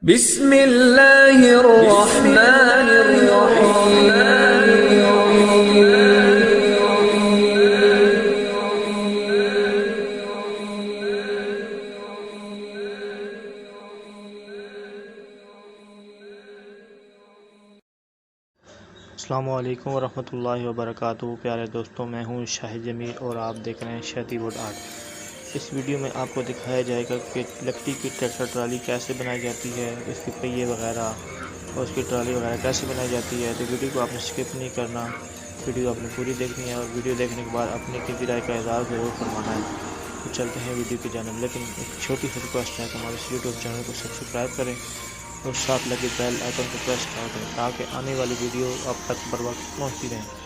بسم اللہ الرحمن الرحیم۔ السلام علیکم ورحمۃ اللہ وبرکاتہ۔ پیارے دوستوں، میں ہوں شاہد جمیل اور آپ دیکھ رہے ہیں شہدی ووڈ آرٹ۔ اس ویڈیو میں آپ کو دکھایا جائے گا کہ لکڑی کی ٹریکٹر ٹرالی کیسے بنائی جاتی ہے، اس کے پہیے وغیرہ اور اس کی ٹرالی وغیرہ کیسے بنائی جاتی ہے۔ تو ویڈیو کو آپ نے اسکپ نہیں کرنا، ویڈیو آپ نے پوری دیکھنی ہے اور ویڈیو دیکھنے کے بعد اپنی قیمتی رائے کا اظہار ضرور فرمانا ہے۔ تو چلتے ہیں ویڈیو کی جانب، لیکن ایک چھوٹی سی ریکویسٹ ہے کہ ہمارے اس یوٹیوب چینل کو سبسکرائب کریں اور ساتھ لگے بیل آئکن کو پریس کر دیں تاکہ آنے والی ویڈیو آپ تک بر وقت پہنچتی رہیں۔